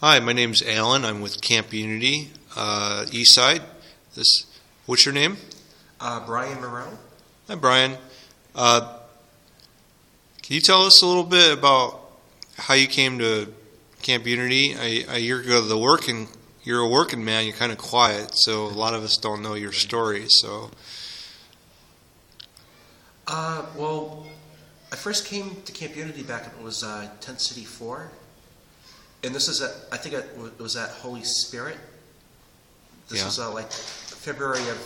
Hi, my name's Alan. I'm with Camp Unity, Eastside. What's your name? Brian Morrell. Hi, Brian. Uh, can you tell us a little bit about how you came to Camp Unity? A year ago, you're a working man. You're kind of quiet, so a lot of us don't know your story. So, Well, I first came to Camp Unity back when it was Tent City 4. And this is I think it was at Holy Spirit. This was like February of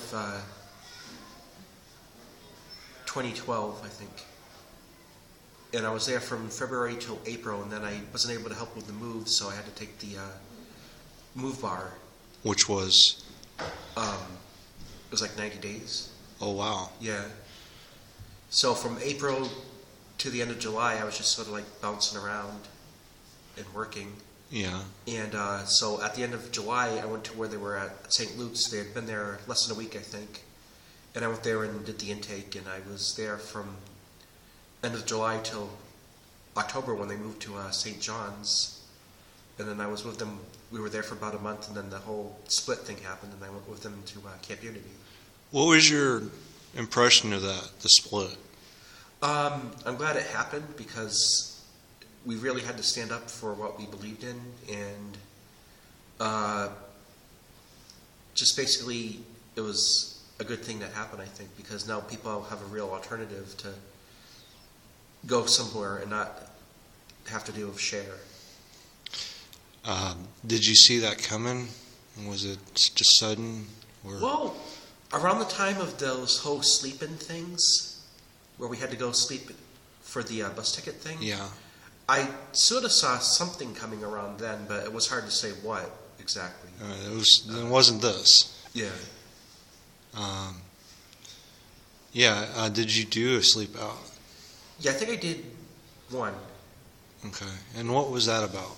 2012, I think. And I was there from February till April, and then I wasn't able to help with the move, so I had to take the move bar. which was, It was like 90 days. oh wow, Yeah. So from April to the end of July, I was just sort of like bouncing around and working. yeah, And so at the end of July, I went to where they were at St. Luke's. They had been there less than a week, I think. And I went there and did the intake, and I was there from end of July till October when they moved to St. John's. And then I was with them. We were there for about a month, and then the whole split thing happened, and I went with them to Camp Unity. What was your impression of that, the split? I'm glad it happened because we really had to stand up for what we believed in, and just basically it was a good thing that happened, I think, because now people have a real alternative to go somewhere and not have to deal with share. Did you see that coming? Was it just sudden? Or? Well, around the time of those whole sleep-in things, where we had to go sleep for the bus ticket thing, Yeah. I sort of saw something coming around then, but it was hard to say what exactly. It wasn't this. Yeah. Did you do a sleep out? Yeah, I think I did one. Okay. And what was that about?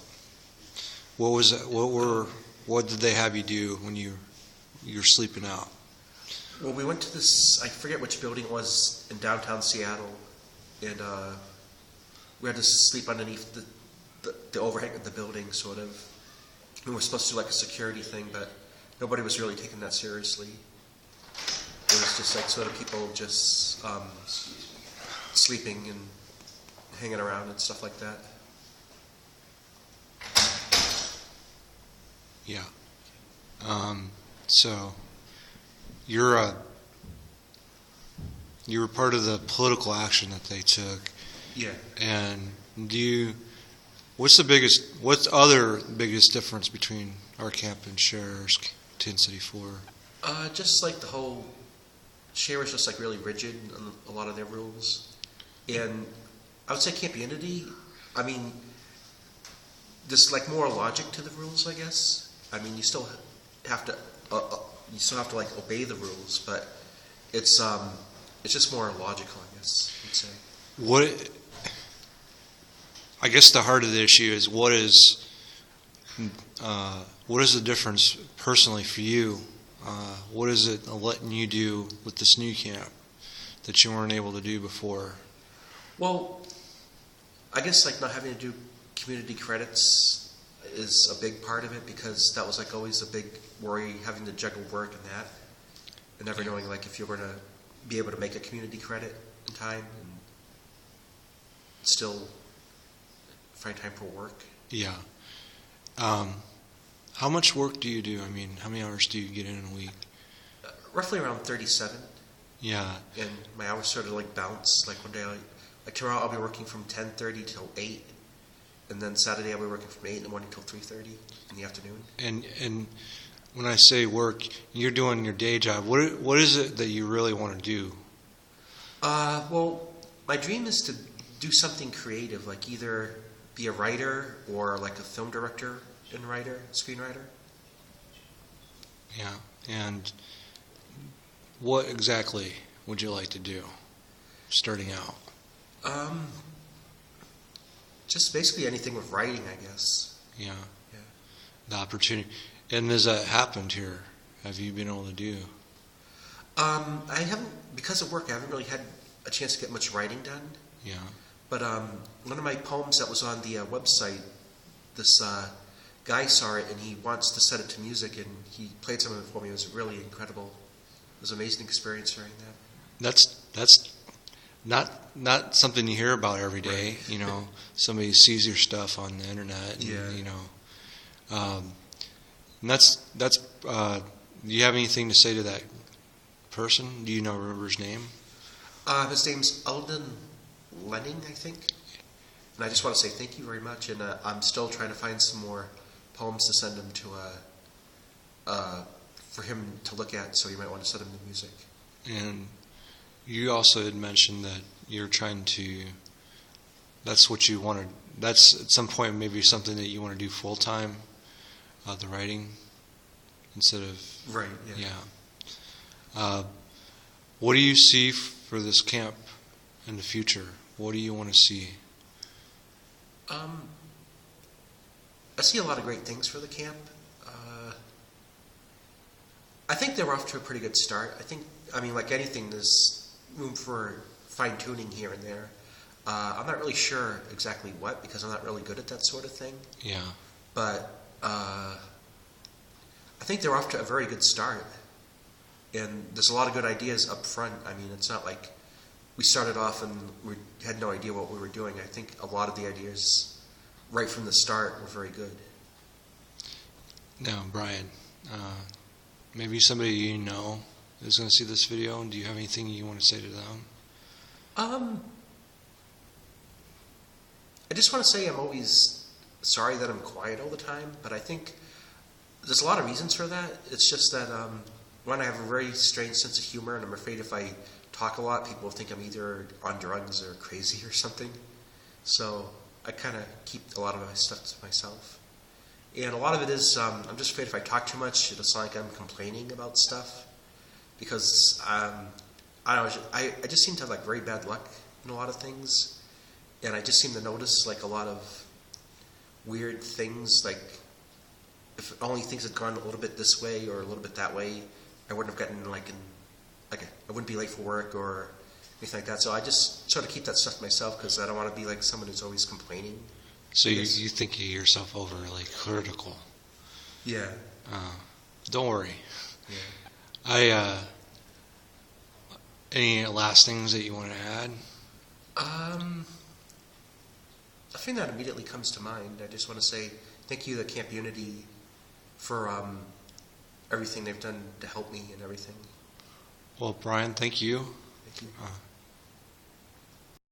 What was that, what did they have you do when you're sleeping out? Well, we went to this, I forget which building it was in downtown Seattle, and we had to sleep underneath the overhang of the building, sort of. We were supposed to do like a security thing, but nobody was really taking that seriously. It was just like sort of people just sleeping and hanging around and stuff like that. Yeah. So you were part of the political action that they took. Yeah. And what's the other biggest difference between our camp and Share's Tent City 4? Just like the whole share was just like really rigid on a lot of their rules, and I would say Camp Unity, I mean, there's like more logic to the rules, I guess. I mean, you still have to like obey the rules, but it's just more logical, I guess you'd say. I guess the heart of the issue is what is the difference personally for you? What is it letting you do with this new camp that you weren't able to do before? Well, I guess like not having to do community credits is a big part of it, because that was like always a big worry, having to juggle work and that, and never knowing like if you're going to be able to make a community credit in time and still find time for work. Yeah. How much work do you do? I mean, how many hours do you get in a week? Roughly around 37. Yeah. And my hours sort of like bounce. Like one day, like tomorrow I'll be working from 10:30 till 8. And then Saturday I'll be working from 8 in the morning till 3:30 in the afternoon. And when I say work, you're doing your day job. What is it that you really want to do? Well, my dream is to do something creative, like either be a writer or like a film director and screenwriter. Yeah. And what exactly would you like to do starting out? Just basically anything with writing, I guess. Yeah. Yeah. The opportunity. And has that happened here? Have you been able to do? I haven't, because of work, I haven't really had a chance to get much writing done. Yeah. But one of my poems that was on the website, this guy saw it and he wants to set it to music, and he played some of it for me. It was really incredible. It was an amazing experience hearing that. That's not something you hear about every day. Right. You know, somebody sees your stuff on the internet. And, Yeah. You know, and that's. Do you have anything to say to that person? Do you remember his name? His name's Eldon Lenning, I think. And I just want to say thank you very much. And I'm still trying to find some more poems to send him to, for him to look at. So you might want to send him the music. And you also had mentioned that you're trying to. That's what you want to. That's at some point maybe something that you want to do full time, the writing, instead of. Right. Yeah. Yeah. What do you see for this camp in the future? What do you want to see? I see a lot of great things for the camp. I think they're off to a pretty good start. I mean, like anything, there's room for fine tuning here and there. I'm not really sure exactly what, because I'm not really good at that sort of thing. Yeah. But I think they're off to a very good start. And there's a lot of good ideas up front. I mean, it's not like we started off and we had no idea what we were doing. I think a lot of the ideas right from the start were very good. Now, Brian, maybe somebody you know is going to see this video. Do you have anything you want to say to them? I just want to say I'm always sorry that I'm quiet all the time, but I think there's a lot of reasons for that. It's just that, one, I have a very strange sense of humor, and I'm afraid if I talk a lot, people will think I'm either on drugs or crazy or something. So I kind of keep a lot of my stuff to myself. And a lot of it is, I'm just afraid if I talk too much, it'll sound like I'm complaining about stuff. Because, I don't know, I just seem to have like very bad luck in a lot of things. And I just seem to notice like a lot of weird things, like if only things had gone a little bit this way or a little bit that way, I wouldn't have gotten I wouldn't be late for work or anything like that. So I just sort of keep that stuff to myself because I don't want to be like someone who's always complaining. So you think of yourself overly critical. Yeah. Don't worry. Yeah. Any last things that you want to add? Nothing that immediately comes to mind. I just want to say thank you to Camp Unity for everything they've done to help me and everything. Well, Brian, thank you. Thank you.